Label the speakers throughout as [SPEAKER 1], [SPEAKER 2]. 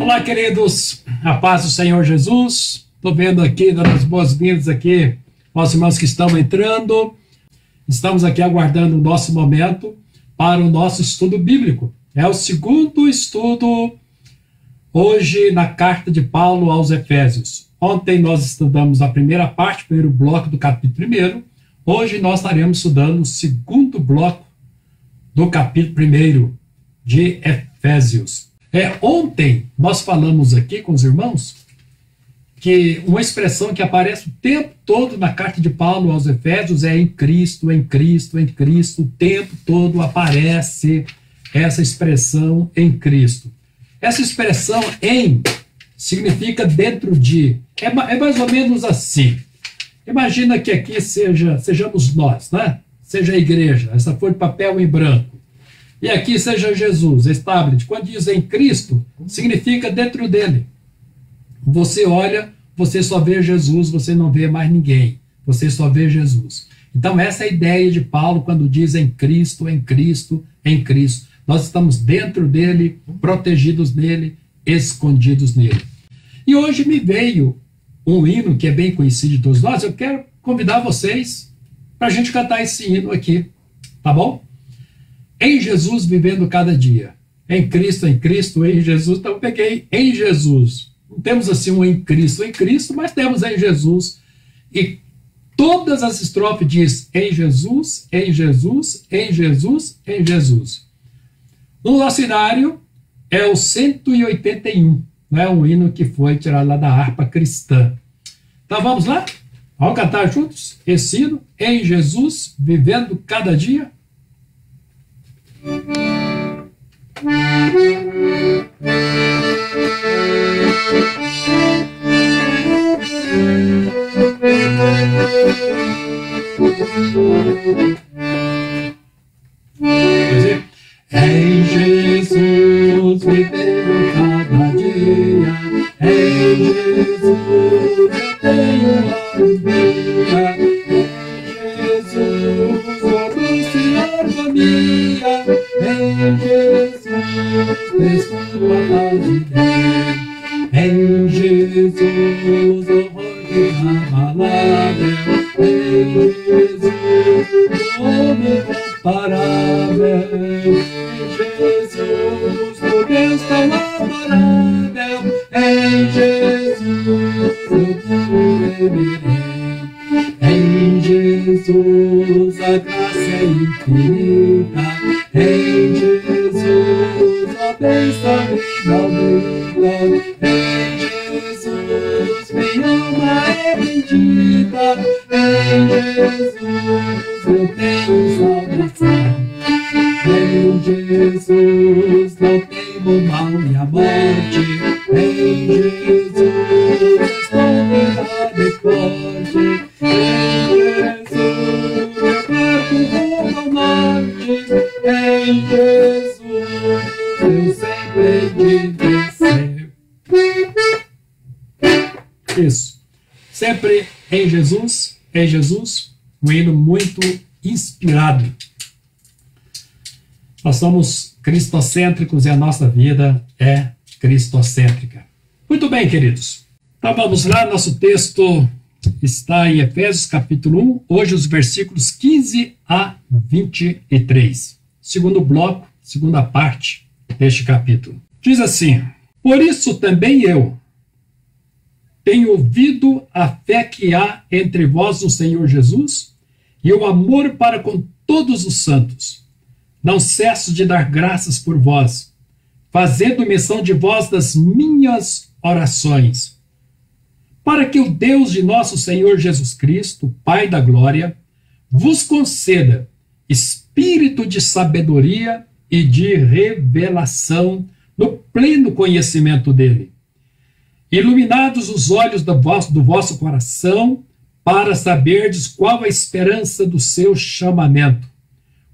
[SPEAKER 1] Olá, queridos, a paz do Senhor Jesus. Estou vendo aqui, dando as boas-vindas aqui aos irmãos que estão entrando. Estamos aqui aguardando o nosso momento para o nosso estudo bíblico. É o segundo estudo hoje na carta de Paulo aos Efésios. Ontem nós estudamos a primeira parte, o primeiro bloco do capítulo 1. Hoje nós estaremos estudando o segundo bloco do capítulo 1 de Efésios. Ontem nós falamos aqui com os irmãos que uma expressão que aparece o tempo todo na carta de Paulo aos Efésios é em Cristo, em Cristo, em Cristo. O tempo todo aparece essa expressão em Cristo. Essa expressão em significa dentro de. É mais ou menos assim. Imagina que aqui sejamos nós, né? Seja a igreja, essa folha de papel em branco. E aqui seja Jesus, esse tablet. Quando diz em Cristo, significa dentro dele. Você olha, você só vê Jesus, você não vê mais ninguém. Você só vê Jesus. Então essa é a ideia de Paulo quando diz em Cristo, em Cristo, em Cristo. Nós estamos dentro dele, protegidos nele, escondidos nele. E hoje me veio um hino que é bem conhecido de todos nós. Eu quero convidar vocês para a gente cantar esse hino aqui, tá bom? Em Jesus, vivendo cada dia. Em Cristo, em Jesus. Então eu peguei em Jesus. Não temos assim um em Cristo, mas temos em Jesus. E todas as estrofes diz em Jesus, em Jesus, em Jesus, em Jesus. No nosso cenário é o 181, né? Um hino que foi tirado lá da harpa cristã. Então vamos lá? Vamos cantar juntos esse hino, em Jesus, vivendo cada dia. Em Jesus vivendo cada dia, em Jesus eu tenho alegria, em Jesus força e harmonia, em Jesus descubro a paz de Deus, em Jesus horror inabalável, em Jesus nome incomparável, em Jesus por Deus tão adorável, em Jesus eu viverei, em Jesus a graça é infinita, em Jesus a bênção inaudita, em Jesus minha alma é bendita, em Jesus eu tenho salvação, em Jesus não temo mal e a morte, em Jesus estou virado e forte, em Jesus eu perco rumo ao norte, em Jesus eu sempre de vencer. Isso. Sempre em Jesus, um hino muito inspirado. Nós somos cristocêntricos e a nossa vida é cristocêntrica. Muito bem, queridos. Então vamos lá, nosso texto está em Efésios capítulo 1, hoje os versículos 15 a 23. Segundo bloco, segunda parte deste capítulo. Diz assim: por isso também eu tenho ouvido a fé que há entre vós no Senhor Jesus e o amor para com todos os santos. Não cesso de dar graças por vós, fazendo menção de vós das minhas orações, para que o Deus de nosso Senhor Jesus Cristo, Pai da glória, vos conceda espírito de sabedoria e de revelação no pleno conhecimento dele, iluminados os olhos do vosso coração, para saberdes qual a esperança do seu chamamento,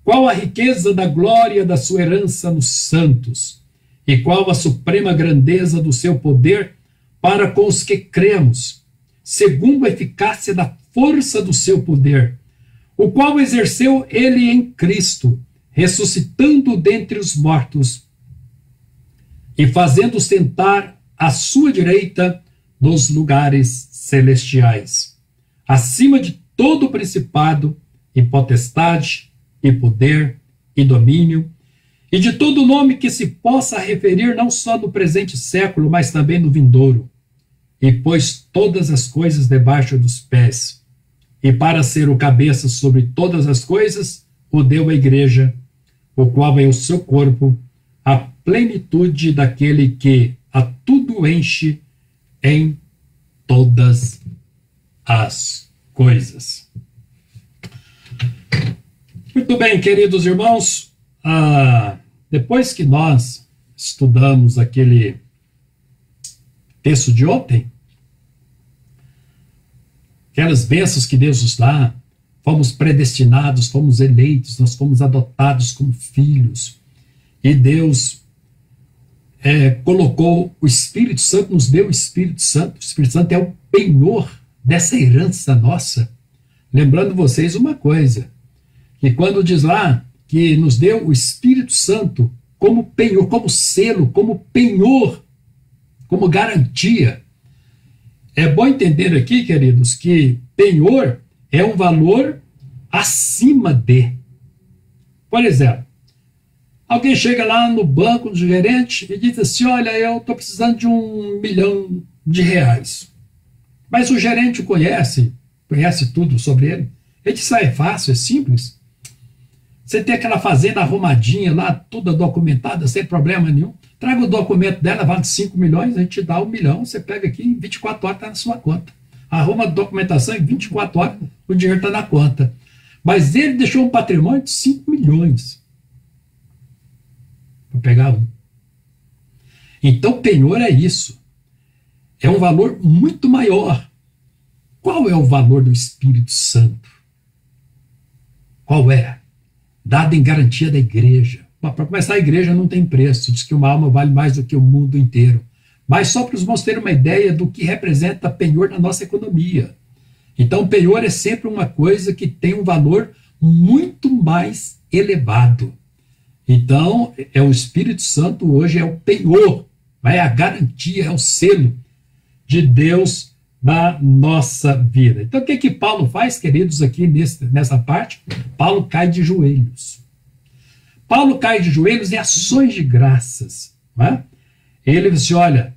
[SPEAKER 1] qual a riqueza da glória da sua herança nos santos, e qual a suprema grandeza do seu poder para com os que cremos, segundo a eficácia da força do seu poder, o qual exerceu ele em Cristo, ressuscitando dentre os mortos e fazendo sentar à sua direita nos lugares celestiais, acima de todo principado e potestade e poder e domínio, e de todo nome que se possa referir não só no presente século, mas também no vindouro, e pôs todas as coisas debaixo dos pés, e para ser o cabeça sobre todas as coisas, o deu à igreja, o qual é o seu corpo, a plenitude daquele que a tudo enche em todas as coisas. Muito bem, queridos irmãos, depois que nós estudamos aquele texto de ontem, aquelas bênçãos que Deus nos dá, fomos predestinados, fomos eleitos, nós fomos adotados como filhos, e Deus colocou o Espírito Santo, nos deu o Espírito Santo é o penhor dessa herança nossa. Lembrando vocês uma coisa, que quando diz lá que nos deu o Espírito Santo como penhor, como selo, como penhor, como garantia, é bom entender aqui, queridos, que penhor é um valor acima de. Por exemplo, alguém chega lá no banco do gerente e diz assim, olha, eu estou precisando de R$1 milhão. Mas o gerente conhece tudo sobre ele. Ele diz, é fácil, é simples. Você tem aquela fazenda arrumadinha lá, toda documentada, sem problema nenhum. Traga o documento dela, vale 5 milhões, a gente dá 1 milhão, você pega aqui, em 24 horas está na sua conta. Arruma a documentação, em 24 horas o dinheiro está na conta. Mas ele deixou um patrimônio de 5 milhões. Vou pegar um. Então, penhor é isso. É um valor muito maior. Qual é o valor do Espírito Santo? Qual é? Dado em garantia da igreja. Para começar, a igreja não tem preço. Diz que uma alma vale mais do que o mundo inteiro. Mas só para os irmãos terem uma ideia do que representa penhor na nossa economia. Então, penhor é sempre uma coisa que tem um valor muito mais elevado. Então, o Espírito Santo hoje é o penhor, é a garantia, é o selo de Deus na nossa vida. Então, o que Paulo faz, queridos, aqui nessa parte? Paulo cai de joelhos. Paulo cai de joelhos em ações de graças. Não é? Ele diz, olha,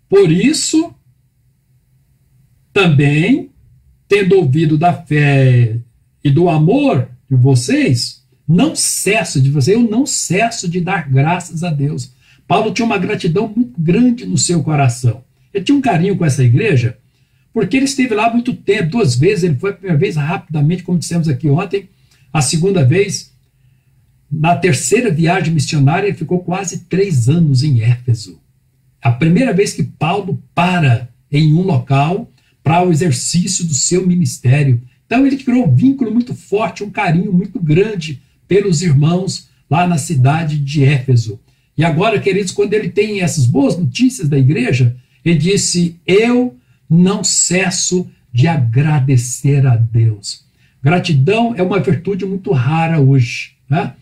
[SPEAKER 1] por isso, também, tendo ouvido da fé e do amor de vocês, eu não cesso de dar graças a Deus. Paulo tinha uma gratidão muito grande no seu coração. Ele tinha um carinho com essa igreja, porque ele esteve lá muito tempo, 2 vezes, ele foi a primeira vez rapidamente, como dissemos aqui ontem, a segunda vez, na terceira viagem missionária, ele ficou quase 3 anos em Éfeso. A primeira vez que Paulo para em um local para o exercício do seu ministério. Então ele criou um vínculo muito forte, um carinho muito grande pelos irmãos lá na cidade de Éfeso. E agora, queridos, quando ele tem essas boas notícias da igreja, ele disse, eu não cesso de agradecer a Deus. Gratidão é uma virtude muito rara hoje, né?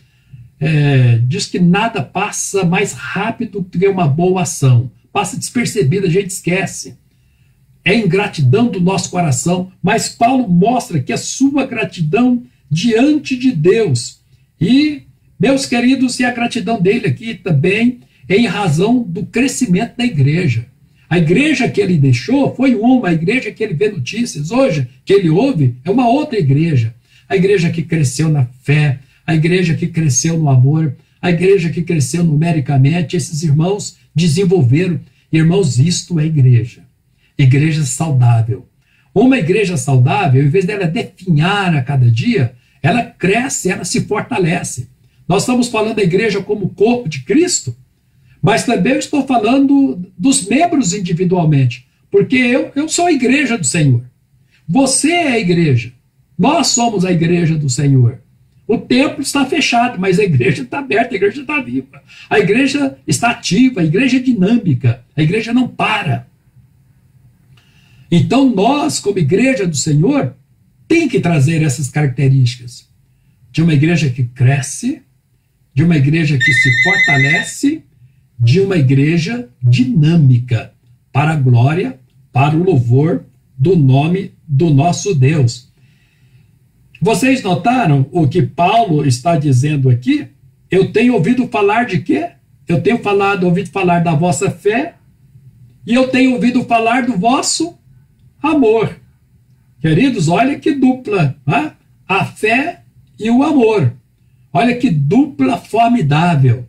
[SPEAKER 1] Diz que nada passa mais rápido do que uma boa ação. Passa despercebida, a gente esquece. É ingratidão do nosso coração, mas Paulo mostra que a sua gratidão diante de Deus. E, meus queridos, e a gratidão dele aqui também é em razão do crescimento da igreja. A igreja que ele deixou foi uma, a igreja que ele vê notícias hoje, que ele ouve, é uma outra igreja. A igreja que cresceu na fé, a igreja que cresceu no amor, a igreja que cresceu numericamente, esses irmãos desenvolveram. Irmãos, isto é igreja. Igreja saudável. Uma igreja saudável, em vez dela definhar a cada dia, ela cresce, ela se fortalece. Nós estamos falando da igreja como corpo de Cristo, mas também eu estou falando dos membros individualmente, porque eu sou a igreja do Senhor. Você é a igreja. Nós somos a igreja do Senhor. O templo está fechado, mas a igreja está aberta, a igreja está viva. A igreja está ativa, a igreja é dinâmica, a igreja não para. Então nós, como igreja do Senhor, tem que trazer essas características de uma igreja que cresce, de uma igreja que se fortalece, de uma igreja dinâmica. para a glória, para o louvor do nome do nosso Deus. Vocês notaram o que Paulo está dizendo aqui? Eu tenho ouvido falar de quê? Eu tenho ouvido falar da vossa fé e eu tenho ouvido falar do vosso amor. Queridos, olha que dupla, né? A fé e o amor. Olha que dupla formidável.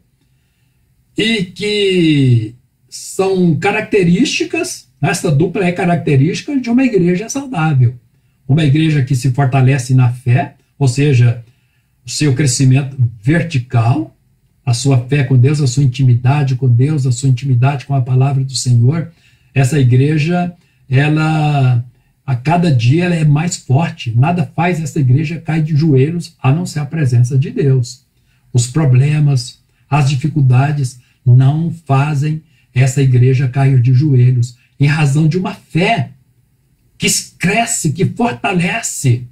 [SPEAKER 1] E que são características, essa dupla é característica de uma igreja saudável. Uma igreja que se fortalece na fé, ou seja, o seu crescimento vertical, a sua fé com Deus, a sua intimidade com Deus, a sua intimidade com a palavra do Senhor. Essa igreja, ela, a cada dia, ela é mais forte. Nada faz essa igreja cair de joelhos, a não ser a presença de Deus. Os problemas, as dificuldades não fazem essa igreja cair de joelhos, em razão de uma fé que cresce, que fortalece.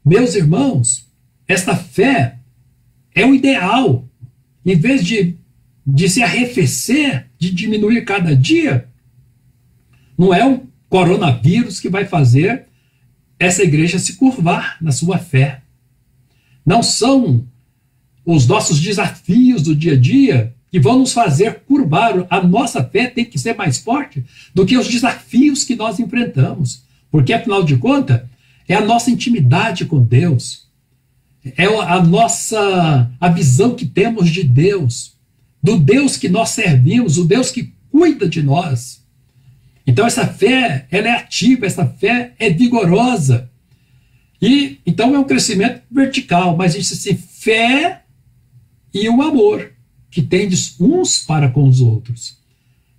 [SPEAKER 1] Meus irmãos, esta fé é o ideal. Em vez de se arrefecer, de diminuir cada dia, não é o coronavírus que vai fazer essa igreja se curvar na sua fé. Não são os nossos desafios do dia a dia que vão nos fazer curvar. A nossa fé tem que ser mais forte do que os desafios que nós enfrentamos. Porque, afinal de contas, é a nossa intimidade com Deus. É a visão que temos de Deus, do Deus que nós servimos, o Deus que cuida de nós. Então essa fé, ela é ativa, essa fé é vigorosa. E então é um crescimento vertical, mas diz assim, fé e o amor que tendes uns para com os outros.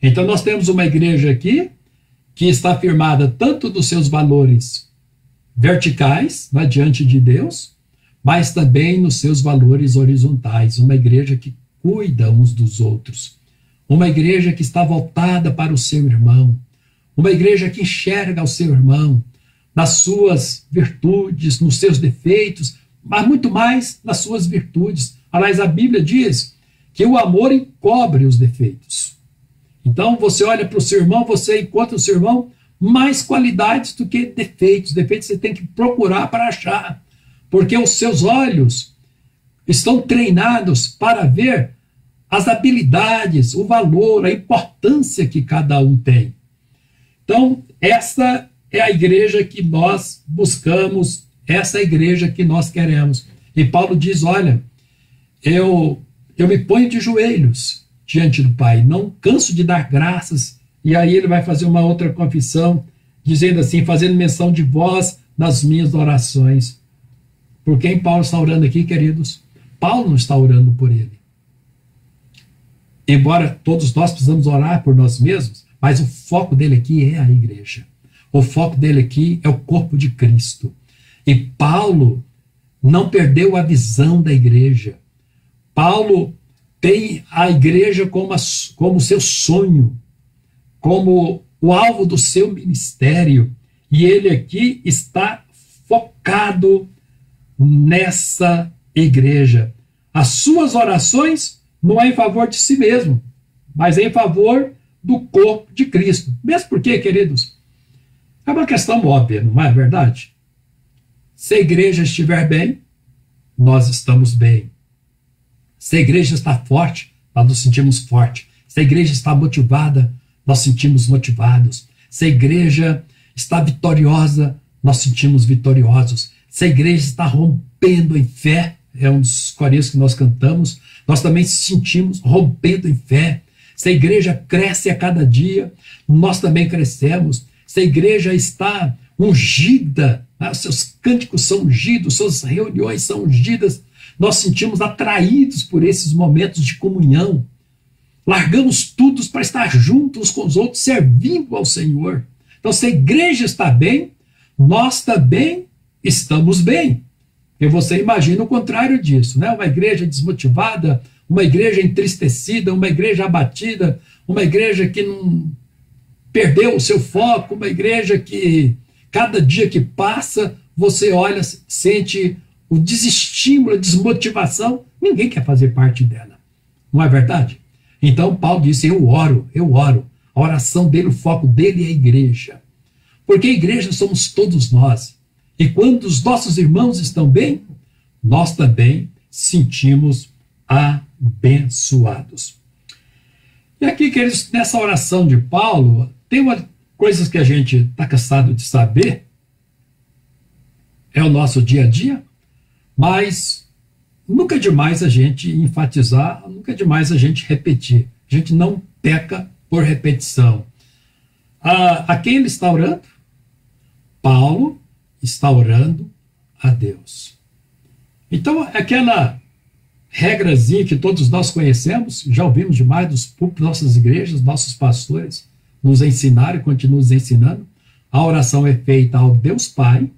[SPEAKER 1] Então nós temos uma igreja aqui que está firmada tanto dos seus valores verticais, né, diante de Deus, mas também nos seus valores horizontais. Uma igreja que cuida uns dos outros. Uma igreja que está voltada para o seu irmão. Uma igreja que enxerga o seu irmão nas suas virtudes, nos seus defeitos, mas muito mais nas suas virtudes. Aliás, a Bíblia diz que o amor encobre os defeitos. Então, você olha para o seu irmão, você encontra no seu irmão mais qualidades do que defeitos. Defeitos você tem que procurar para achar, porque os seus olhos estão treinados para ver as habilidades, o valor, a importância que cada um tem. Então, essa é a igreja que nós buscamos, essa é a igreja que nós queremos. E Paulo diz, olha, eu me ponho de joelhos diante do Pai, não canso de dar graças. E aí ele vai fazer uma outra confissão, dizendo assim, fazendo menção de vós nas minhas orações. Por quem Paulo está orando aqui, queridos? Paulo não está orando por ele. Embora todos nós precisamos orar por nós mesmos, mas o foco dele aqui é a igreja. O foco dele aqui é o corpo de Cristo. E Paulo não perdeu a visão da igreja. Paulo tem a igreja como seu sonho, como o alvo do seu ministério. E ele aqui está focado nessa igreja. As suas orações não é em favor de si mesmo, mas é em favor do corpo de Cristo. Mesmo porque, queridos, é uma questão óbvia, não é verdade? Se a igreja estiver bem, nós estamos bem. Se a igreja está forte, nós nos sentimos fortes. Se a igreja está motivada, nós sentimos motivados. Se a igreja está vitoriosa, nós sentimos vitoriosos. Se a igreja está rompendo em fé, é um dos corinhos que nós cantamos, nós também sentimos rompendo em fé. Se a igreja cresce a cada dia, nós também crescemos. Se a igreja está ungida, né, seus cânticos são ungidos, suas reuniões são ungidas, nós sentimos atraídos por esses momentos de comunhão. Largamos tudo para estar juntos com os outros, servindo ao Senhor. Então, se a igreja está bem, nós também estamos bem. E você imagina o contrário disso, né? Uma igreja desmotivada, uma igreja entristecida, uma igreja abatida, uma igreja que não perdeu o seu foco, uma igreja que cada dia que passa, você olha, sente o desestímulo, a desmotivação. Ninguém quer fazer parte dela, não é verdade? Então Paulo disse, eu oro, eu oro. A oração dele, o foco dele é a igreja. Porque a igreja somos todos nós. E quando os nossos irmãos estão bem, nós também sentimos abençoados. E aqui, queridos, nessa oração de Paulo, tem coisas que a gente está cansado de saber, é o nosso dia a dia, mas nunca é demais a gente enfatizar, nunca é demais a gente repetir. A gente não peca por repetição. A quem ele está orando? Paulo está orando a Deus. Então, aquela regrazinha que todos nós conhecemos, já ouvimos demais dos púlpitos, nossas igrejas, nossos pastores nos ensinaram e continuam nos ensinando. A oração é feita ao Deus Pai,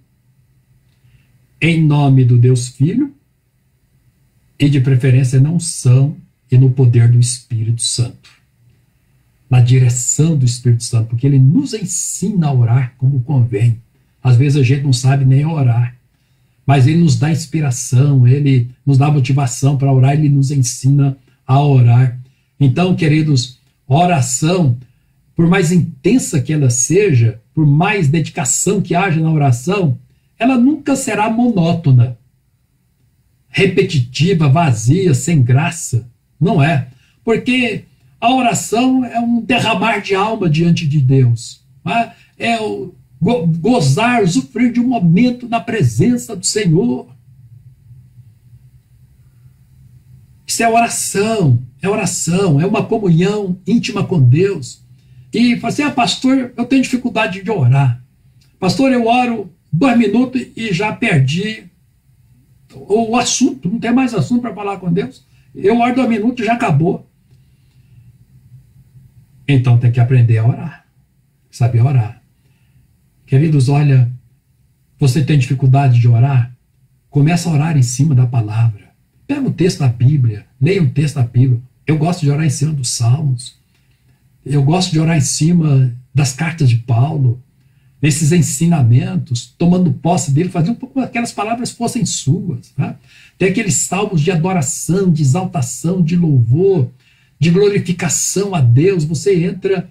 [SPEAKER 1] em nome do Deus Filho, e de preferência na unção e no poder do Espírito Santo. Na direção do Espírito Santo, porque ele nos ensina a orar como convém. Às vezes a gente não sabe nem orar, mas ele nos dá inspiração, ele nos dá motivação para orar, ele nos ensina a orar. Então, queridos, oração, por mais intensa que ela seja, por mais dedicação que haja na oração, ela nunca será monótona, repetitiva, vazia, sem graça. Não é. Porque a oração é um derramar de alma diante de Deus. É o gozar, usufruir de um momento na presença do Senhor. Isso é oração, é uma comunhão íntima com Deus. E fala assim, pastor, eu tenho dificuldade de orar. Pastor, eu oro 2 minutos e já perdi o assunto, não tem mais assunto para falar com Deus. Eu oro 2 minutos e já acabou. Então tem que aprender a orar, saber orar. Queridos, olha, você tem dificuldade de orar? Começa a orar em cima da palavra. Pega o texto da Bíblia, leia o texto da Bíblia. Eu gosto de orar em cima dos Salmos. Eu gosto de orar em cima das cartas de Paulo, nesses ensinamentos, tomando posse dele, fazendo com que aquelas palavras fossem suas. Né? Tem aqueles salmos de adoração, de exaltação, de louvor, de glorificação a Deus. Você entra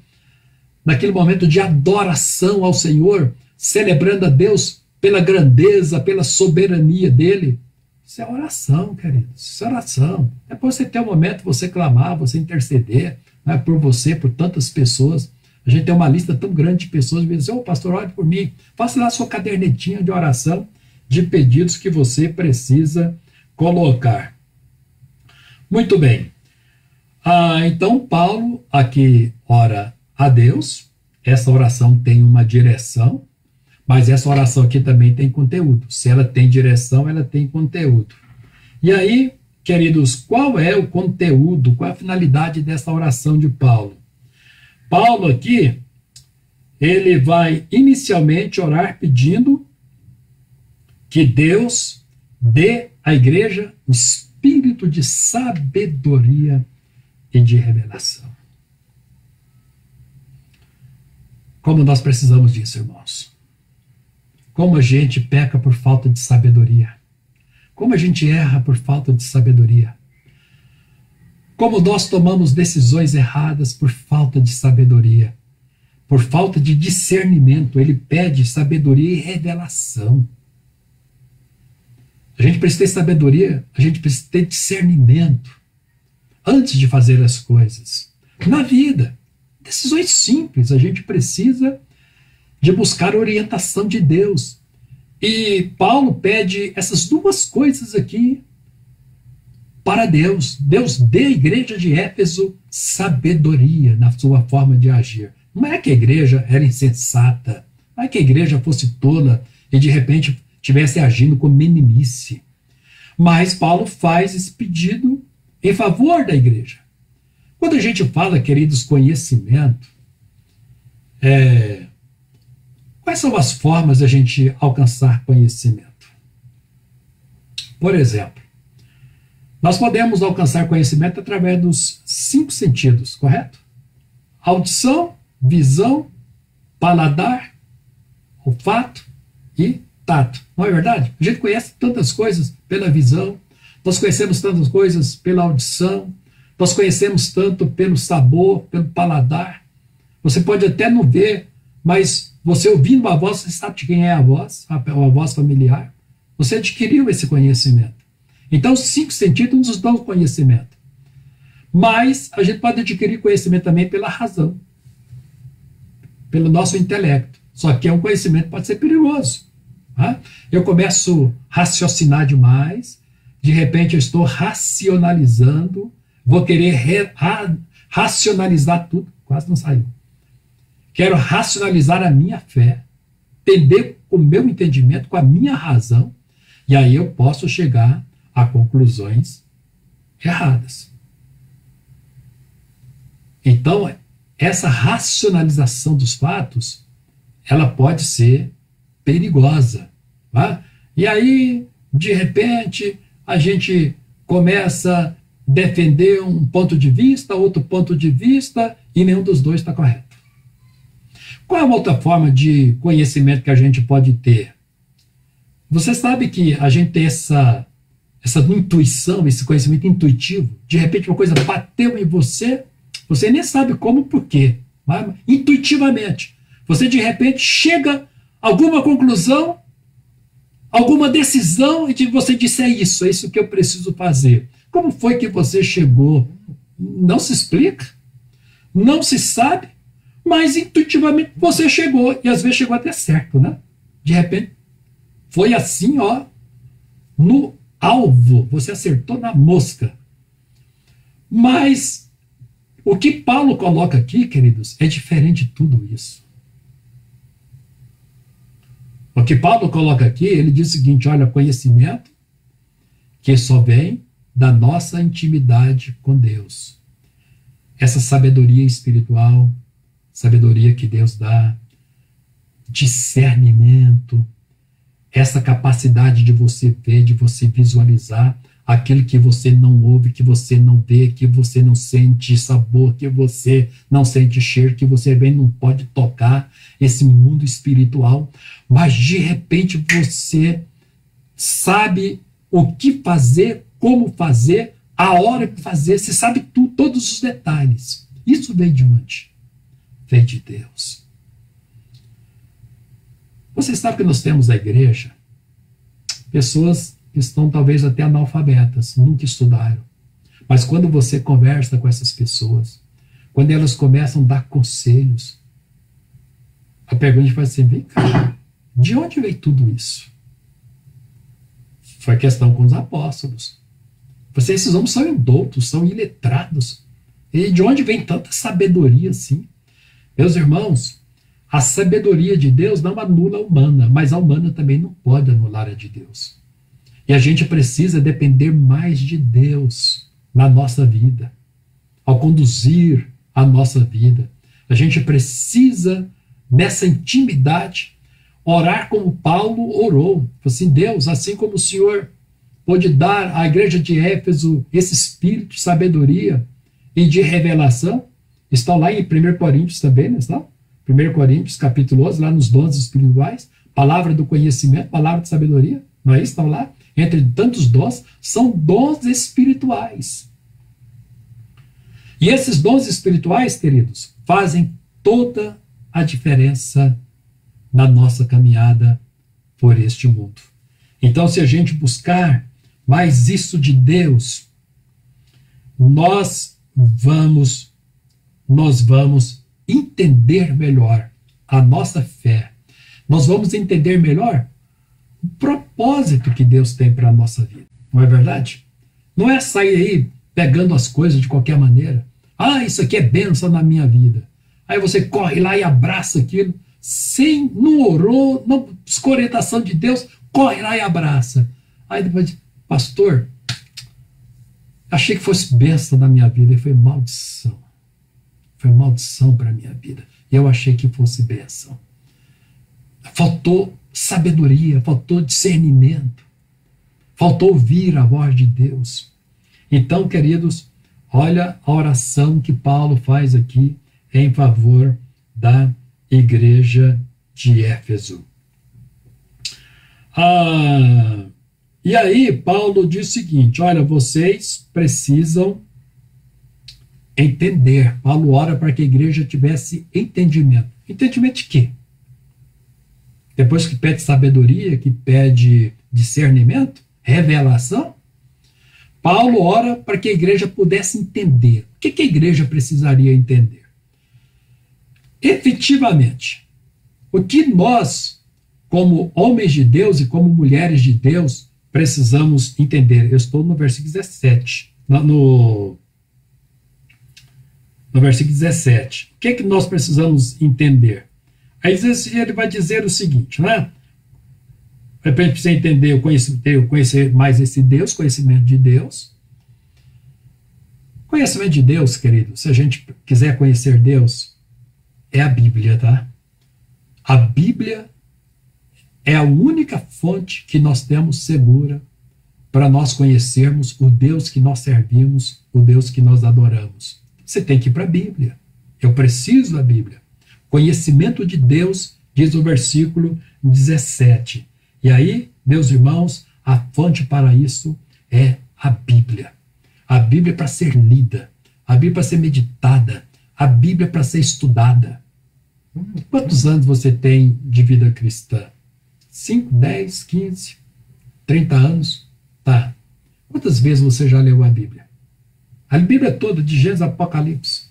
[SPEAKER 1] naquele momento de adoração ao Senhor, celebrando a Deus pela grandeza, pela soberania dele. Isso é oração, queridos. Isso é oração. Depois você tem um momento de você clamar, você interceder, né, por você, por tantas pessoas. A gente tem uma lista tão grande de pessoas que dizem, pastor, ore por mim. Faça lá a sua cadernetinha de oração, de pedidos que você precisa colocar. Muito bem. Então, Paulo aqui ora a Deus. Essa oração tem uma direção, mas essa oração aqui também tem conteúdo. Se ela tem direção, ela tem conteúdo. E aí, queridos, qual é o conteúdo, qual é a finalidade dessa oração de Paulo? Paulo aqui, ele vai inicialmente orar pedindo que Deus dê à igreja o espírito de sabedoria e de revelação. Como nós precisamos disso, irmãos. Como a gente peca por falta de sabedoria. Como a gente erra por falta de sabedoria. Como nós tomamos decisões erradas por falta de sabedoria. Por falta de discernimento. Ele pede sabedoria e revelação. A gente precisa ter sabedoria, a gente precisa ter discernimento antes de fazer as coisas. Na vida, decisões simples, a gente precisa de buscar a orientação de Deus. E Paulo pede essas 2 coisas aqui para Deus. Deus dê à igreja de Éfeso sabedoria na sua forma de agir. Não é que a igreja era insensata, não é que a igreja fosse tola e de repente estivesse agindo com meninice. Mas Paulo faz esse pedido em favor da igreja. Quando a gente fala, queridos, conhecimento, quais são as formas de a gente alcançar conhecimento? Por exemplo, nós podemos alcançar conhecimento através dos 5 sentidos, correto? Audição, visão, paladar, olfato e tato. Não é verdade? A gente conhece tantas coisas pela visão, nós conhecemos tantas coisas pela audição, Nós conhecemos tanto pelo sabor, pelo paladar. Você pode até não ver, mas você ouvindo uma voz, você sabe de quem é a voz familiar. Você adquiriu esse conhecimento. Então, os 5 sentidos nos dão conhecimento. Mas a gente pode adquirir conhecimento também pela razão, pelo nosso intelecto. Só que é um conhecimento que pode ser perigoso. Tá? Eu começo a raciocinar demais, de repente eu estou racionalizando, vou querer racionalizar tudo, quase não saiu. Quero racionalizar a minha fé, entender com o meu entendimento, com a minha razão, e aí eu posso chegar a conclusões erradas. Então, essa racionalização dos fatos, ela pode ser perigosa. Tá? E aí, de repente, a gente começa a defender um ponto de vista, outro ponto de vista, e nenhum dos dois está correto. Qual é a outra forma de conhecimento que a gente pode ter? Você sabe que a gente tem essa intuição, esse conhecimento intuitivo. De repente uma coisa bateu em você, você nem sabe como, por quê. Mas, intuitivamente. Você de repente chega a alguma conclusão, alguma decisão, e você disse, é isso que eu preciso fazer. Como foi que você chegou? Não se explica, não se sabe, mas intuitivamente você chegou, e às vezes chegou até certo, né? De repente, foi assim, ó, no alvo, você acertou na mosca. Mas o que Paulo coloca aqui, queridos, é diferente de tudo isso. O que Paulo coloca aqui, ele diz o seguinte, olha, conhecimento que só vem da nossa intimidade com Deus. Essa sabedoria espiritual, sabedoria que Deus dá, discernimento, essa capacidade de você ver, de você visualizar aquilo que você não ouve, que você não vê, que você não sente sabor, que você não sente cheiro, que você bem não pode tocar, esse mundo espiritual, mas de repente você sabe o que fazer, como fazer, a hora que fazer, você sabe tudo, todos os detalhes. Isso vem de onde? Vem de Deus. Você sabe que nós temos na igreja pessoas que estão talvez até analfabetas, nunca estudaram. Mas quando você conversa com essas pessoas, quando elas começam a dar conselhos, a pergunta vai ser, vem cá, de onde veio tudo isso? Foi questão com os apóstolos. Esses homens são indoutos, são iletrados. E de onde vem tanta sabedoria assim? Meus irmãos, a sabedoria de Deus não anula a humana, mas a humana também não pode anular a de Deus. E a gente precisa depender mais de Deus na nossa vida, ao conduzir a nossa vida. A gente precisa, nessa intimidade, orar como Paulo orou. Assim, Deus, assim como o Senhor pôde dar à igreja de Éfeso esse espírito de sabedoria e de revelação, estão lá em 1 Coríntios também, não estão? 1 Coríntios, capítulo 11, lá nos dons espirituais, palavra do conhecimento, palavra de sabedoria, não é isso? Estão lá, entre tantos dons, são dons espirituais. E esses dons espirituais, queridos, fazem toda a diferença na nossa caminhada por este mundo. Então, se a gente buscar mais isso de Deus, nós vamos entender melhor a nossa fé. Nós vamos entender melhor o propósito que Deus tem para a nossa vida. Não é verdade? Não é sair aí pegando as coisas de qualquer maneira. Ah, isso aqui é bênção na minha vida. Aí você corre lá e abraça aquilo, não orou, não buscou orientação de Deus, corre lá e abraça. Aí depois, pastor, achei que fosse bênção na minha vida e foi maldição. Foi maldição para a minha vida. Eu achei que fosse bênção. Faltou sabedoria, faltou discernimento, faltou ouvir a voz de Deus. Então, queridos, olha a oração que Paulo faz aqui em favor da igreja de Éfeso. E aí, Paulo diz o seguinte, olha, vocês precisam entender. Paulo ora para que a igreja tivesse entendimento. Entendimento de quê? Depois que pede sabedoria, que pede discernimento, revelação, Paulo ora para que a igreja pudesse entender. O que a igreja precisaria entender? Efetivamente, o que nós, como homens de Deus e como mulheres de Deus, precisamos entender. Eu estou no versículo 17. No versículo 17. O que nós precisamos entender? Aí ele vai dizer o seguinte, né? De repente precisa entender, conhecer mais esse Deus, conhecimento de Deus. Conhecimento de Deus, querido, se a gente quiser conhecer Deus, é a Bíblia, tá? A Bíblia é a única fonte que nós temos segura para nós conhecermos o Deus que nós servimos, o Deus que nós adoramos. Você tem que ir para a Bíblia. Eu preciso da Bíblia. Conhecimento de Deus, diz o versículo 17. E aí, meus irmãos, a fonte para isso é a Bíblia. A Bíblia é para ser lida, a Bíblia é para ser meditada, a Bíblia é para ser estudada. Quantos anos você tem de vida cristã? 5, 10, 15, 30 anos? Tá. Quantas vezes você já leu a Bíblia? A Bíblia é toda, de Gênesis a Apocalipse.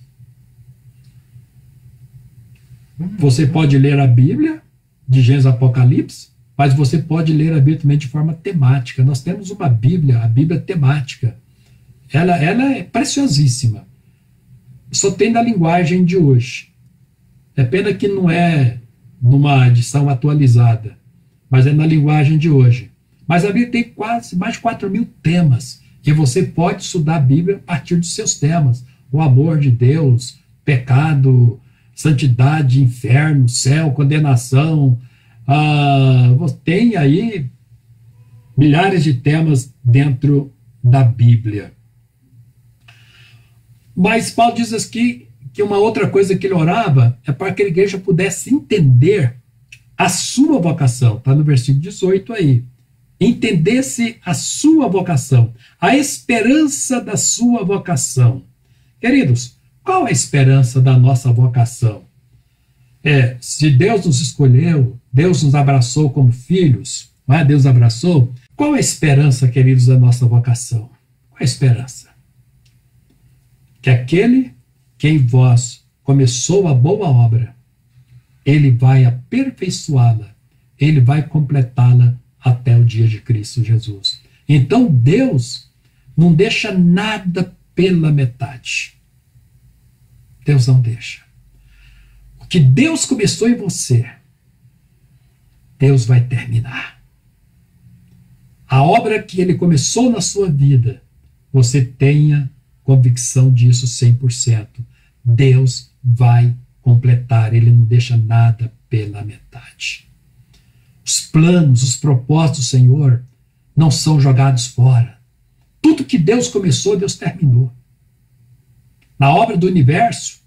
[SPEAKER 1] Você pode ler a Bíblia, de Gênesis a Apocalipse, mas você pode ler a Bíblia também de forma temática. Nós temos uma Bíblia, a Bíblia temática. Ela é preciosíssima. Só tem na linguagem de hoje. É pena que não é numa edição atualizada, mas é na linguagem de hoje. Mas a Bíblia tem quase mais de 4.000 temas. E você pode estudar a Bíblia a partir dos seus temas. O amor de Deus, pecado, santidade, inferno, céu, condenação. Tem aí milhares de temas dentro da Bíblia. Mas Paulo diz aqui que uma outra coisa que ele orava é para que a igreja pudesse entender a sua vocação. Está no versículo 18 aí. Entendesse a sua vocação, a esperança da sua vocação. Queridos, qual a esperança da nossa vocação? Se Deus nos escolheu, Deus nos abraçou como filhos, não é? Deus abraçou. Qual a esperança, queridos, da nossa vocação? Qual a esperança? Que aquele que em vós começou a boa obra, ele vai aperfeiçoá-la, ele vai completá-la até o dia de Cristo Jesus. Então Deus não deixa nada pela metade. Deus não deixa. O que Deus começou em você, Deus vai terminar. A obra que Ele começou na sua vida, você tenha convicção disso 100%. Deus vai completar, Ele não deixa nada pela metade. Os planos, os propósitos do Senhor não são jogados fora. Tudo que Deus começou, Deus terminou. Na obra do universo,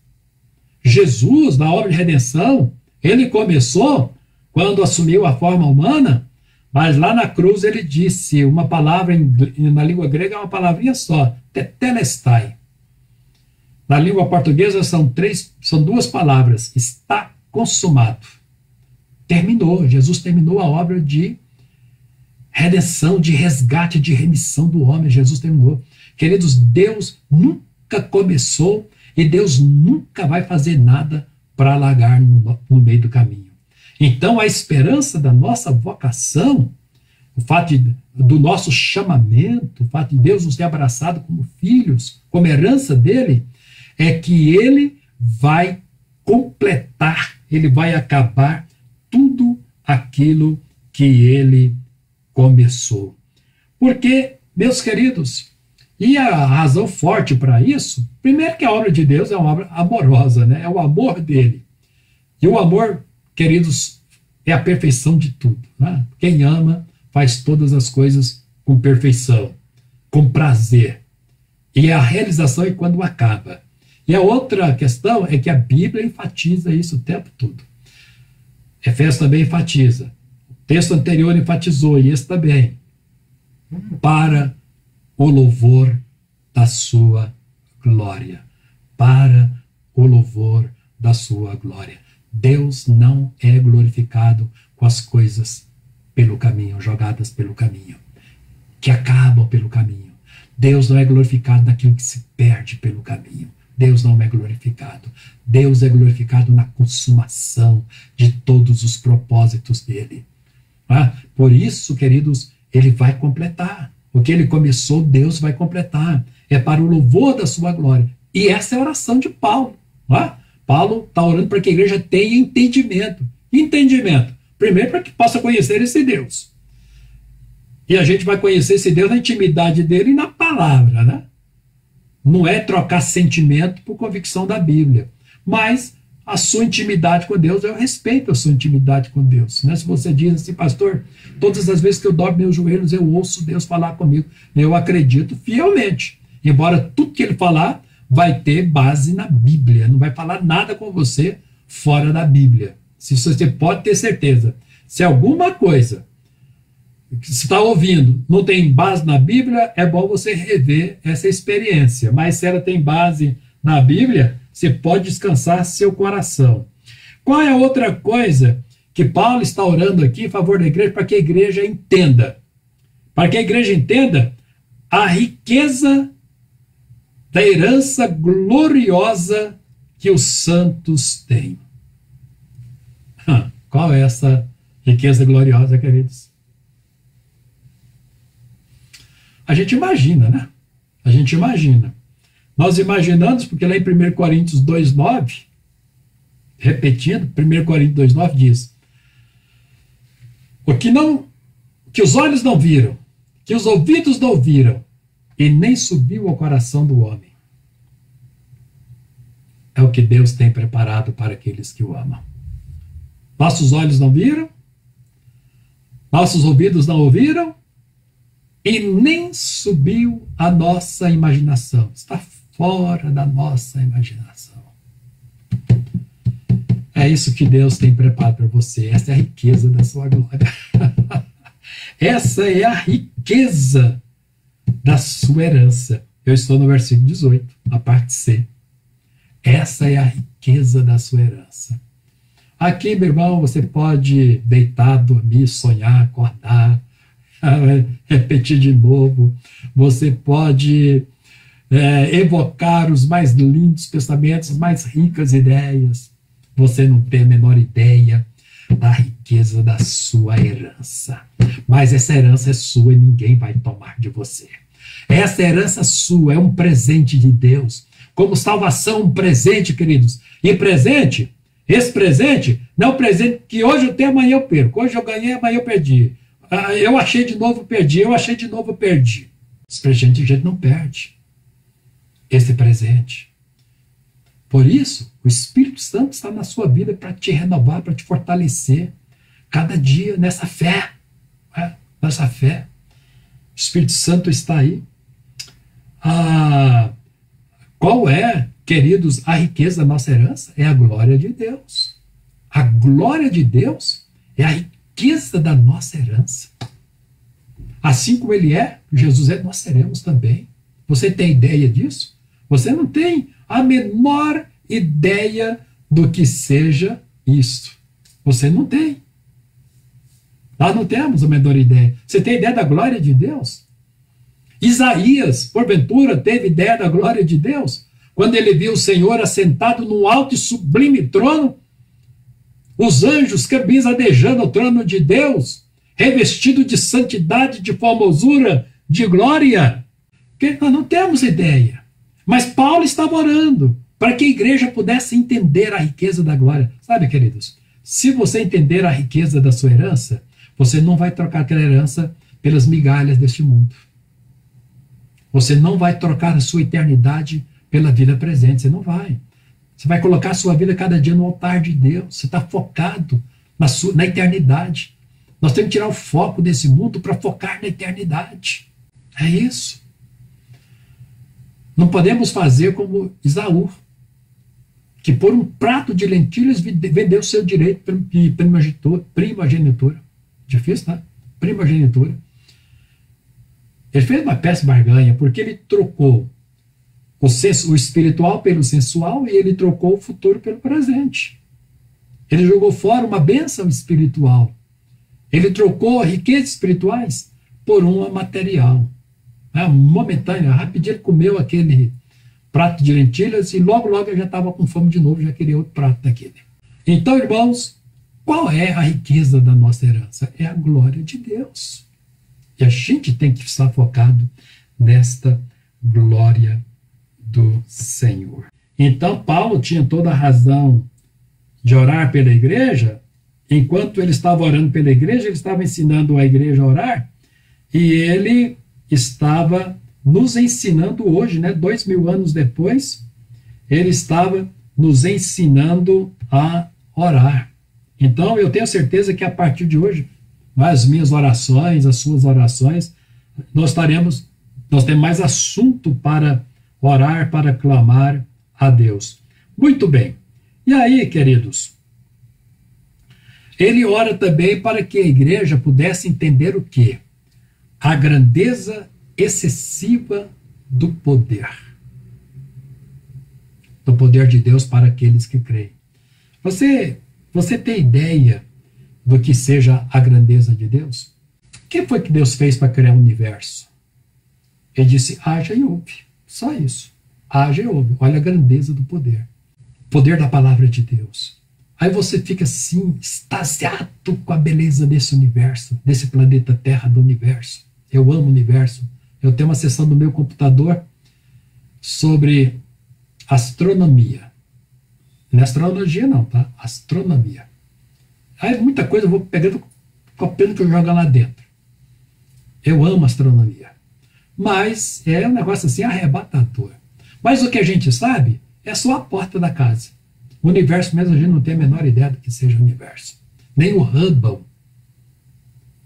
[SPEAKER 1] Jesus, na obra de redenção, Ele começou quando assumiu a forma humana, mas lá na cruz Ele disse uma palavra, na língua grega é uma palavrinha só, tetelestai. Na língua portuguesa são duas palavras, está consumado. Terminou, Jesus terminou a obra de redenção, de resgate, de remissão do homem. Jesus terminou. Queridos, Deus nunca começou e Deus nunca vai fazer nada para largar no meio do caminho. Então, a esperança da nossa vocação, o fato do nosso chamamento, o fato de Deus nos ter abraçado como filhos, como herança dele, é que ele vai completar, ele vai acabar tudo aquilo que ele começou. Porque, meus queridos, e a razão forte para isso, primeiro que a obra de Deus é uma obra amorosa, né? É o amor dele. E o amor, queridos, é a perfeição de tudo, né? Quem ama faz todas as coisas com perfeição, com prazer. E a realização é quando acaba. E a outra questão é que a Bíblia enfatiza isso o tempo todo. Efésios também enfatiza. O texto anterior enfatizou, e esse também. Para o louvor da sua glória. para o louvor da sua glória. Deus não é glorificado com as coisas pelo caminho, jogadas pelo caminho, que acabam pelo caminho. Deus não é glorificado naquilo que se perde pelo caminho. Deus não é glorificado. Deus é glorificado na consumação de todos os propósitos dele. Por isso, queridos, ele vai completar. O que ele começou, Deus vai completar. É para o louvor da sua glória. E essa é a oração de Paulo. Paulo está orando para que a igreja tenha entendimento. Entendimento. Primeiro, para que possa conhecer esse Deus. E a gente vai conhecer esse Deus na intimidade dele e na palavra, né? Não é trocar sentimento por convicção da Bíblia. Mas a sua intimidade com Deus, eu respeito a sua intimidade com Deus. Né? Se você diz assim, pastor, todas as vezes que eu dobro meus joelhos, eu ouço Deus falar comigo. Eu acredito fielmente. Embora tudo que ele falar vai ter base na Bíblia. Não vai falar nada com você fora da Bíblia. Se você pode ter certeza. Se alguma coisa que você está ouvindo não tem base na Bíblia, é bom você rever essa experiência. Mas se ela tem base na Bíblia, você pode descansar seu coração. Qual é a outra coisa que Paulo está orando aqui em favor da igreja? Para que a igreja entenda. Para que a igreja entenda a riqueza da herança gloriosa que os santos têm. Qual é essa riqueza gloriosa, queridos? A gente imagina, né? A gente imagina. Nós imaginamos, porque lá em 1 Coríntios 2,9, repetindo, 1 Coríntios 2,9 diz: o que os olhos não viram, que os ouvidos não ouviram, e nem subiu ao coração do homem, é o que Deus tem preparado para aqueles que o amam. Nossos olhos não viram, nossos ouvidos não ouviram, e nem subiu a nossa imaginação. Está fora da nossa imaginação. É isso que Deus tem preparado para você. Essa é a riqueza da sua glória. Essa é a riqueza da sua herança. Eu estou no versículo 18, a parte C. Essa é a riqueza da sua herança. Aqui, meu irmão, você pode deitar, dormir, sonhar, acordar, repetir de novo. Você pode evocar os mais lindos pensamentos, as mais ricas ideias. Você não tem a menor ideia da riqueza da sua herança. Mas essa herança é sua e ninguém vai tomar de você. Essa herança sua é um presente de Deus. Como salvação, um presente, queridos. E presente, esse presente não é um presente que hoje eu tenho, amanhã eu perco. Hoje eu ganhei, amanhã eu perdi. Eu achei de novo, perdi. Eu achei de novo, perdi. Esse presente a gente não perde. Esse presente. Por isso, o Espírito Santo está na sua vida para te renovar, para te fortalecer. Cada dia nessa fé. Nessa fé. O Espírito Santo está aí. Qual é, queridos, a riqueza da nossa herança? É a glória de Deus. A glória de Deus é a riqueza da nossa herança. Assim como Ele é, Jesus é, nós seremos também. Você tem ideia disso? Você não tem a menor ideia do que seja isto. Você não tem. Nós não temos a menor ideia. Você tem ideia da glória de Deus? Isaías, porventura, teve ideia da glória de Deus? Quando ele viu o Senhor assentado num alto e sublime trono, os anjos cabizadejando o trono de Deus, revestido de santidade, de formosura, de glória. Porque nós não temos ideia. Mas Paulo estava orando para que a igreja pudesse entender a riqueza da glória. Sabe, queridos, se você entender a riqueza da sua herança, você não vai trocar aquela herança pelas migalhas deste mundo. Você não vai trocar a sua eternidade pela vida presente. Você não vai. Você vai colocar a sua vida cada dia no altar de Deus. Você está focado na eternidade. Nós temos que tirar o foco desse mundo para focar na eternidade. É isso. Não podemos fazer como Esaú, que por um prato de lentilhas vendeu seu direito de primogenitura. Difícil, né? Primogenitura. Ele fez uma péssima barganha, porque ele trocou o espiritual pelo sensual e ele trocou o futuro pelo presente. Ele jogou fora uma bênção espiritual. Ele trocou riquezas espirituais por uma material. Momentânea, rapidinho ele comeu aquele prato de lentilhas e logo ele já estava com fome de novo, já queria outro prato daquele. Então, irmãos, qual é a riqueza da nossa herança? É a glória de Deus. E a gente tem que estar focado nesta glória do Senhor. Então, Paulo tinha toda a razão de orar pela igreja. Enquanto ele estava orando pela igreja, ele estava ensinando a igreja a orar, e ele estava nos ensinando hoje, 2000 anos depois, ele estava nos ensinando a orar. Então, eu tenho certeza que a partir de hoje, as minhas orações, as suas orações, nós temos mais assunto para orar, para clamar a Deus. Muito bem. E aí, queridos, ele ora também para que a igreja pudesse entender o quê? A grandeza excessiva do poder. Do poder de Deus para aqueles que creem. Você tem ideia do que seja a grandeza de Deus? O que foi que Deus fez para criar o universo? Ele disse, haja e ouve. Só isso. Haja e ouve. Olha a grandeza do poder. O poder da palavra de Deus. Aí você fica assim, extasiado com a beleza desse universo, desse planeta Terra do universo. Eu amo o universo. Eu tenho uma sessão no meu computador sobre astronomia. Não é astrologia não, tá? Astronomia. Aí muita coisa eu vou pegando copiando que eu jogo lá dentro. Eu amo astronomia. Mas é um negócio assim arrebatador. Mas o que a gente sabe é só a porta da casa. O universo mesmo a gente não tem a menor ideia do que seja o universo. Nem o Hubble,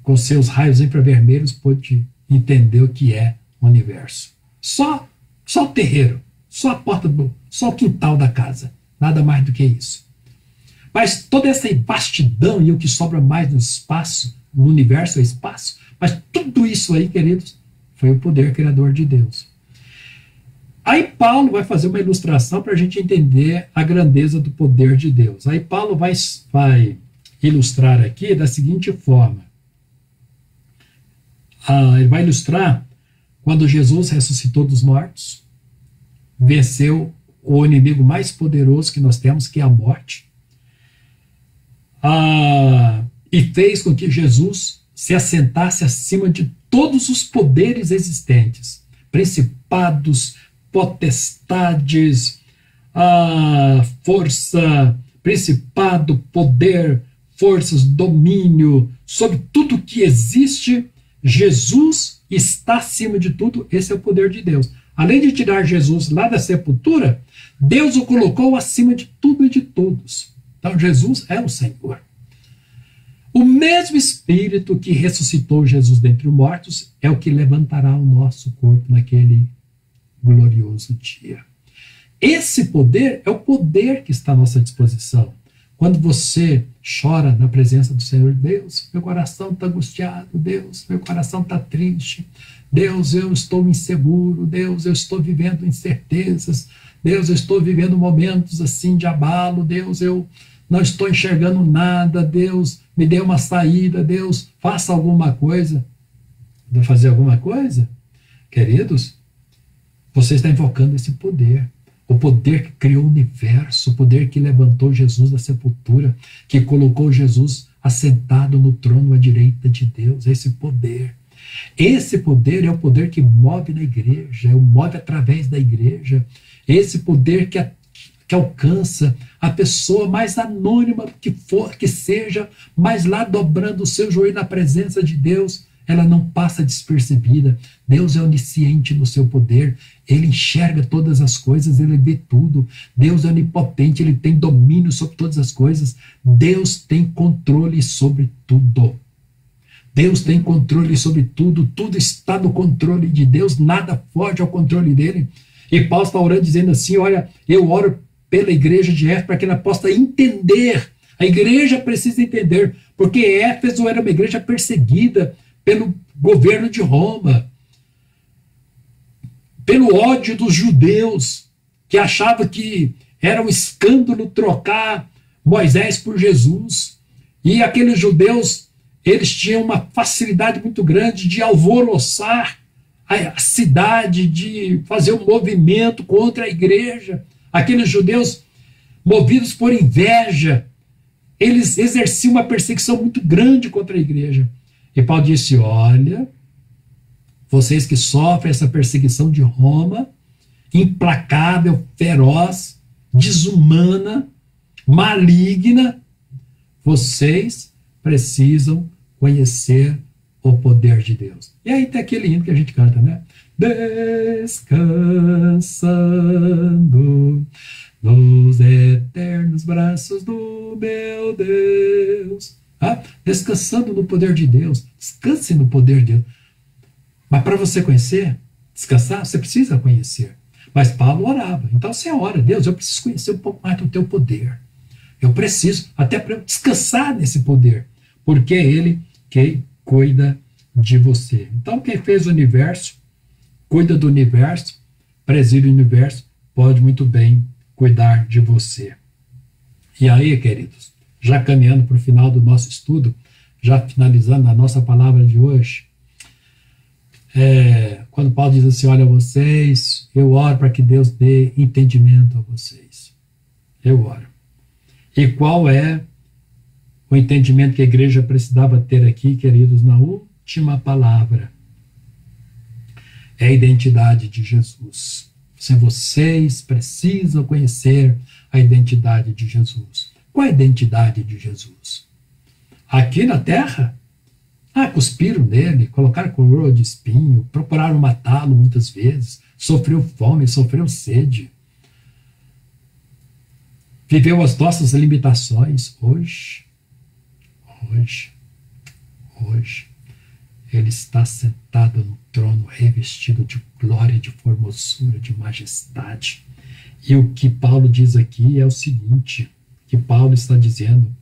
[SPEAKER 1] com seus raios infravermelhos, pôde entender o que é o universo. Só o terreiro, só a porta só o quintal da casa. Nada mais do que isso. Mas toda essa vastidão e o que sobra mais no espaço, no universo é espaço, mas tudo isso aí, queridos, foi o poder criador de Deus. Aí Paulo vai fazer uma ilustração para a gente entender a grandeza do poder de Deus. Aí Paulo vai ilustrar aqui da seguinte forma. Ele vai ilustrar quando Jesus ressuscitou dos mortos, venceu o inimigo mais poderoso que nós temos, que é a morte, e fez com que Jesus se assentasse acima de todos os poderes existentes, principados, potestades, força, principado, poder, forças, domínio, sobre tudo que existe. Jesus está acima de tudo. Esse é o poder de Deus. Além de tirar Jesus lá da sepultura, Deus o colocou acima de tudo e de todos. Então Jesus é o Senhor. O mesmo Espírito que ressuscitou Jesus dentre os mortos é o que levantará o nosso corpo naquele glorioso dia. Esse poder é o poder que está à nossa disposição. Quando você chora na presença do Senhor, Deus, meu coração está angustiado, Deus, meu coração está triste, Deus, eu estou inseguro, Deus, eu estou vivendo incertezas, Deus, eu estou vivendo momentos assim de abalo, Deus, eu não estou enxergando nada, Deus, me dê uma saída, Deus, faça alguma coisa. Vai fazer alguma coisa? Queridos, você está invocando esse poder. O poder que criou o universo, o poder que levantou Jesus da sepultura, que colocou Jesus assentado no trono à direita de Deus. Esse poder. Esse poder é o poder que move na igreja, move através da igreja. Esse poder que alcança a pessoa mais anônima que for, que seja, mas lá dobrando o seu joelho na presença de Deus, ela não passa despercebida. Deus é onisciente no seu poder, ele enxerga todas as coisas, ele vê tudo. Deus é onipotente, ele tem domínio sobre todas as coisas. Deus tem controle sobre tudo. Deus tem controle sobre tudo, tudo está no controle de Deus, nada foge ao controle dele. E Paulo está orando dizendo assim, olha, eu oro pela igreja de Éfeso para que ela possa entender. A igreja precisa entender, porque Éfeso era uma igreja perseguida pelo governo de Roma, pelo ódio dos judeus, que achavam que era um escândalo trocar Moisés por Jesus. E aqueles judeus, eles tinham uma facilidade muito grande de alvoroçar a cidade, de fazer um movimento contra a igreja. Aqueles judeus, movidos por inveja, eles exerciam uma perseguição muito grande contra a igreja. E Paulo disse, olha, vocês que sofrem essa perseguição de Roma, implacável, feroz, desumana, maligna, vocês precisam conhecer o poder de Deus. E aí tem aquele hino que a gente canta, né? Descansando nos eternos braços do meu Deus. Descansando no poder de Deus. Descanse no poder de Deus. Mas para você conhecer, descansar, você precisa conhecer. Mas Paulo orava. Então você ora, Deus, eu preciso conhecer um pouco mais do teu poder. Eu preciso, até para descansar nesse poder. Porque é Ele que cuida de você. Então quem fez o universo, cuida do universo, preside o universo, pode muito bem cuidar de você. E aí, queridos, já caminhando para o final do nosso estudo, já finalizando a nossa palavra de hoje, quando Paulo diz assim, olha, vocês, eu oro para que Deus dê entendimento a vocês. Eu oro. E qual é o entendimento que a igreja precisava ter aqui, queridos, na última palavra? É a identidade de Jesus. Se vocês precisam conhecer a identidade de Jesus. Qual é a identidade de Jesus? Aqui na terra, cuspiram nele, colocaram coroa de espinho, procuraram matá-lo muitas vezes, sofreu fome, sofreu sede. Viveu as nossas limitações. Hoje, Ele está sentado no trono, revestido de glória, de formosura, de majestade. E o que Paulo diz aqui é o seguinte, que Paulo está dizendo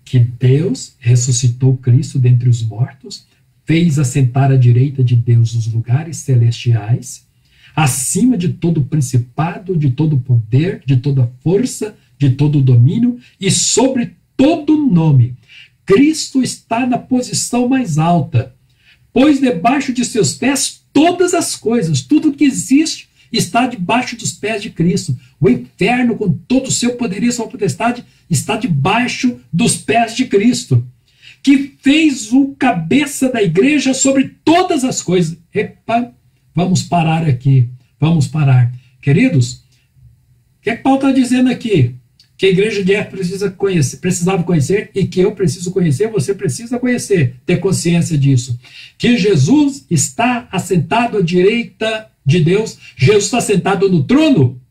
[SPEAKER 1] que Deus ressuscitou Cristo dentre os mortos, fez assentar à direita de Deus os lugares celestiais, acima de todo principado, de todo poder, de toda força, de todo domínio e sobre todo nome. Cristo está na posição mais alta, pois debaixo de seus pés todas as coisas, tudo que existe está debaixo dos pés de Cristo. O inferno, com todo o seu poderio e sua potestade, está debaixo dos pés de Cristo, que fez o cabeça da igreja sobre todas as coisas. Epa, vamos parar aqui, vamos parar. Queridos, o que é que Paulo está dizendo aqui? Que a igreja de Éfeso precisava conhecer e que eu preciso conhecer, você precisa conhecer, ter consciência disso. Que Jesus está assentado à direita de Deus, Jesus está sentado no trono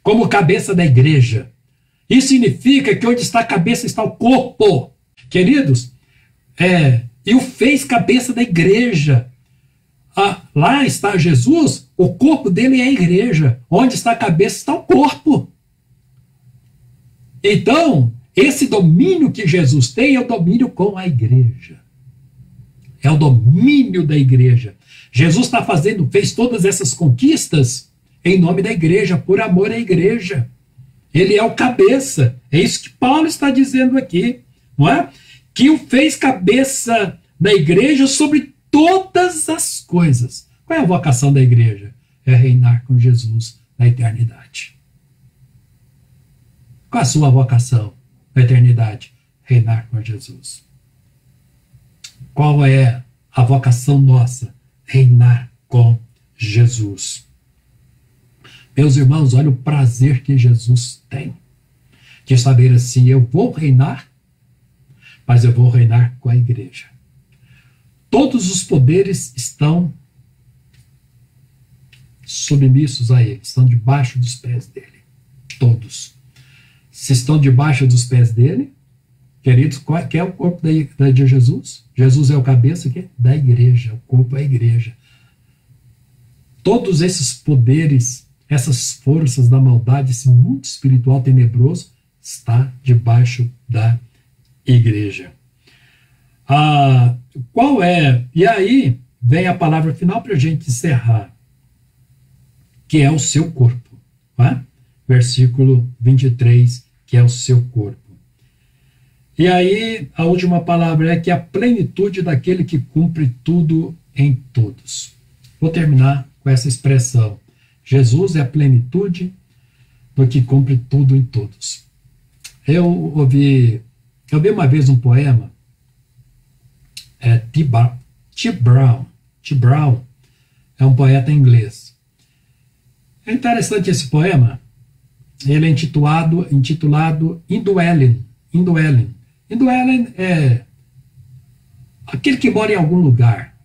[SPEAKER 1] como cabeça da igreja. Isso significa que onde está a cabeça está o corpo. Queridos, e o fez cabeça da igreja. Lá está Jesus, o corpo dele é a igreja. Onde está a cabeça está o corpo. Então, esse domínio que Jesus tem é o domínio com a igreja. É o domínio da igreja. Jesus fez todas essas conquistas em nome da igreja, por amor à igreja. Ele é o cabeça. É isso que Paulo está dizendo aqui, não é? Que o fez cabeça da igreja sobre todas as coisas. Qual é a vocação da igreja? É reinar com Jesus na eternidade. Qual a sua vocação na eternidade? Reinar com Jesus. Qual é a vocação nossa? Reinar com Jesus. Meus irmãos, olha o prazer que Jesus tem de saber assim, eu vou reinar, mas eu vou reinar com a igreja. Todos os poderes estão submissos a ele, estão debaixo dos pés dele. Todos. Se estão debaixo dos pés dele, queridos, qual é o corpo de Jesus? Jesus é o cabeça da igreja, o corpo é a igreja. Todos esses poderes, essas forças da maldade, esse mundo espiritual tenebroso, está debaixo da igreja. E aí vem a palavra final para a gente encerrar. que é o seu corpo. Não é? Versículo 23, que é o seu corpo. E aí, a última palavra é que a plenitude daquele que cumpre tudo em todos. Vou terminar com essa expressão. Jesus é a plenitude do que cumpre tudo em todos. Eu ouvi uma vez um poema, T. Brown. T. Brown é um poeta inglês. É interessante esse poema. Ele é intitulado Indwelling. Indwelling é aquele que mora em algum lugar.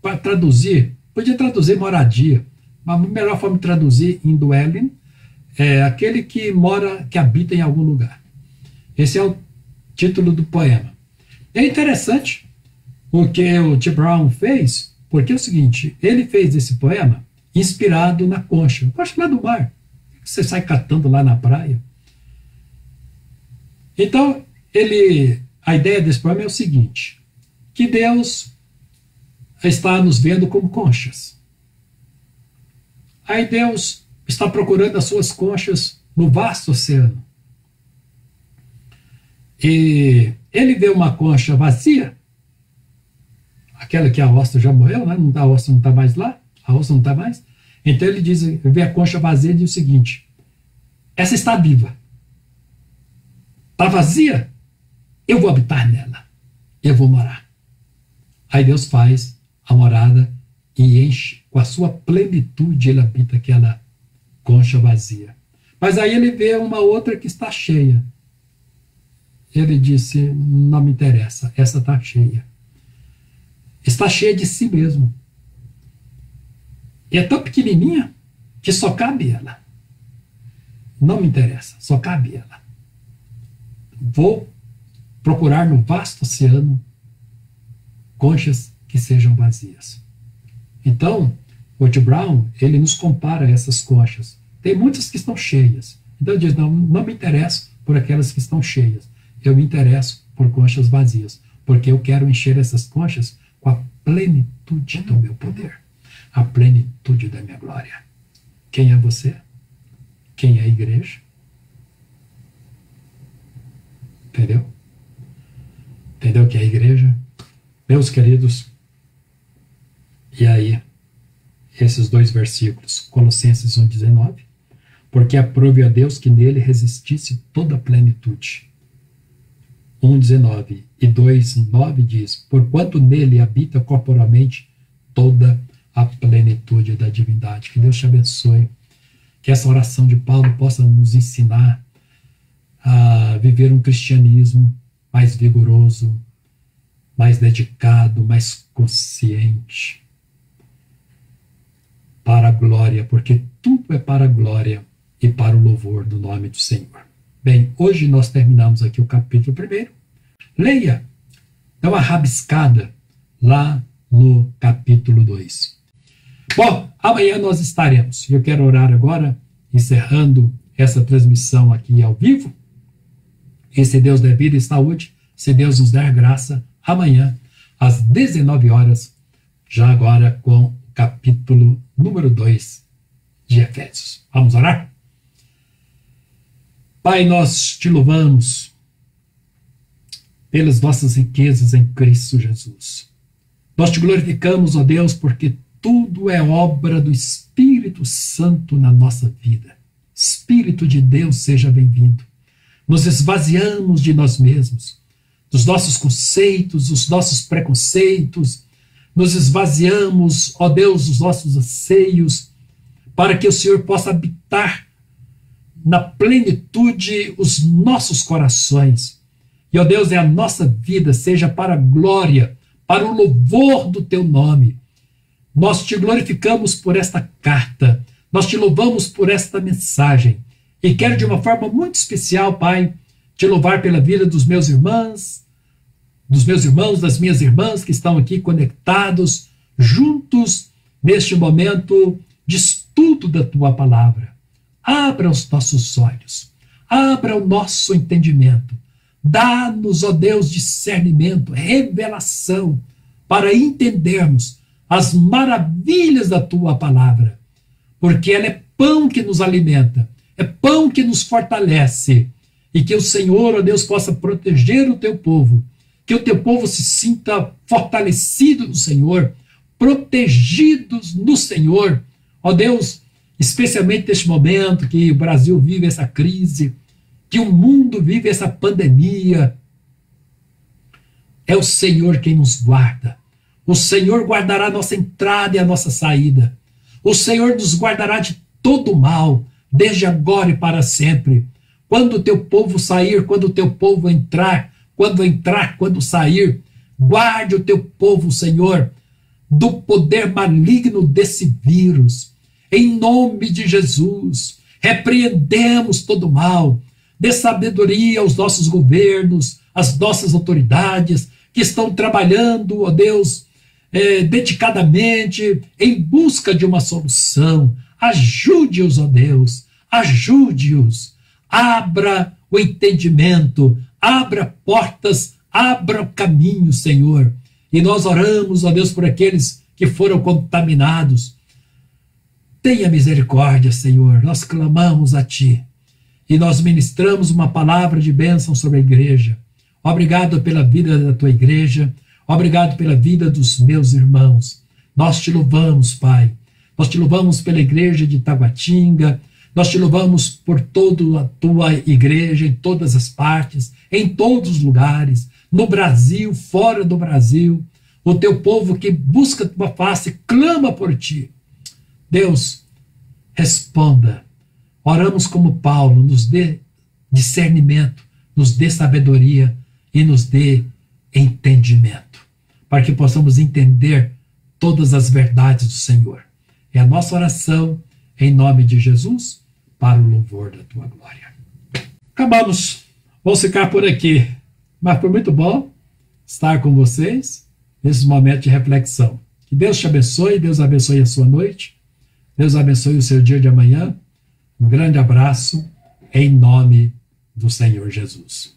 [SPEAKER 1] Para traduzir, podia traduzir moradia, mas a melhor forma de traduzir Indwelling é aquele que mora, que habita em algum lugar. Esse é o título do poema. É interessante o que o T. Brown fez, porque é o seguinte, ele fez esse poema inspirado na concha lá do mar, que você sai catando lá na praia. Então, a ideia desse poema é o seguinte, que Deus está nos vendo como conchas. Aí Deus está procurando as suas conchas no vasto oceano. E ele vê uma concha vazia, aquela que a ostra já morreu, né? A ostra não está mais lá, a ostra não está mais. Então ele vê a concha vazia e diz o seguinte, essa está viva. Está vazia? Eu vou habitar nela. Eu vou morar. Aí Deus faz a morada e enche com a sua plenitude, ele habita aquela concha vazia. Mas aí ele vê uma outra que está cheia. Ele disse, não me interessa, essa está cheia. Está cheia de si mesmo. E é tão pequenininha que só cabe ela. Não me interessa, só cabe ela. Vou procurar no vasto oceano conchas que sejam vazias. Então, o T. Brown, ele nos compara a essas conchas. Tem muitas que estão cheias. Então ele diz, não me interesso por aquelas que estão cheias. Eu me interesso por conchas vazias, porque eu quero encher essas conchas com a plenitude do meu poder, a plenitude da minha glória. Quem é você? Quem é a igreja? Entendeu? Entendeu o que é a igreja? Meus queridos, e aí, esses dois versículos, Colossenses 1,19, porque aprove a Deus que nele resistisse toda a plenitude. 1,19 e 2,9 diz, porquanto nele habita corporalmente toda a plenitude da divindade. Que Deus te abençoe, que essa oração de Paulo possa nos ensinar a viver um cristianismo mais vigoroso, mais dedicado, mais consciente, para a glória, porque tudo é para a glória e para o louvor do nome do Senhor. Bem, hoje nós terminamos aqui o capítulo 1. Leia, dá uma rabiscada lá no capítulo 2. Bom, amanhã nós estaremos. Eu quero orar agora, encerrando essa transmissão aqui ao vivo. E se Deus der vida e saúde, se Deus nos der graça, amanhã, às 19 horas, já agora com o capítulo número 2 de Efésios. Vamos orar? Pai, nós te louvamos pelas nossas riquezas em Cristo Jesus. Nós te glorificamos, ó Deus, porque tudo é obra do Espírito Santo na nossa vida. Espírito de Deus, seja bem-vindo. Nos esvaziamos de nós mesmos, dos nossos conceitos, dos nossos preconceitos, nos esvaziamos, ó Deus, dos nossos anseios, para que o Senhor possa habitar na plenitude os nossos corações. E, ó Deus, a nossa vida seja para a glória, para o louvor do teu nome. Nós te glorificamos por esta carta, nós te louvamos por esta mensagem. E quero de uma forma muito especial, Pai, te louvar pela vida dos meus irmãos, das minhas irmãs que estão aqui conectados, juntos, neste momento de estudo da tua palavra. Abra os nossos olhos, abra o nosso entendimento. Dá-nos, ó Deus, discernimento, revelação, para entendermos as maravilhas da tua palavra, porque ela é pão que nos alimenta, é pão que nos fortalece, e que o Senhor, ó Deus, possa proteger o teu povo, que o teu povo se sinta fortalecido no Senhor, protegidos no Senhor, ó Deus, especialmente neste momento que o Brasil vive essa crise, que o mundo vive essa pandemia. É o Senhor quem nos guarda. O Senhor guardará a nossa entrada e a nossa saída. O Senhor nos guardará de todo mal, desde agora e para sempre. Quando o teu povo sair, quando o teu povo entrar, quando sair, guarde o teu povo, Senhor, do poder maligno desse vírus. Em nome de Jesus, repreendemos todo mal. Dê sabedoria aos nossos governos, às nossas autoridades, que estão trabalhando, ó Deus, dedicadamente em busca de uma solução. Ajude-os, ó Deus, ajude-os. Abra o entendimento, abra portas, abra caminho, Senhor. E nós oramos, ó Deus, por aqueles que foram contaminados. Tenha misericórdia, Senhor. Nós clamamos a Ti e nós ministramos uma palavra de bênção sobre a igreja. Obrigado pela vida da Tua igreja. Obrigado pela vida dos meus irmãos. Nós Te louvamos, Pai. Nós Te louvamos pela igreja de Taguatinga. Nós Te louvamos por toda a Tua igreja, em todas as partes, em todos os lugares, no Brasil, fora do Brasil. O Teu povo que busca a Tua face, clama por Ti. Deus, responda. Oramos como Paulo, nos dê discernimento, nos dê sabedoria e nos dê entendimento, para que possamos entender todas as verdades do Senhor. É a nossa oração, em nome de Jesus, para o louvor da Tua glória. Acabamos. Vamos ficar por aqui. Mas foi muito bom estar com vocês nesse momento de reflexão. Que Deus te abençoe, Deus abençoe a sua noite, Deus abençoe o seu dia de amanhã. Um grande abraço, em nome do Senhor Jesus.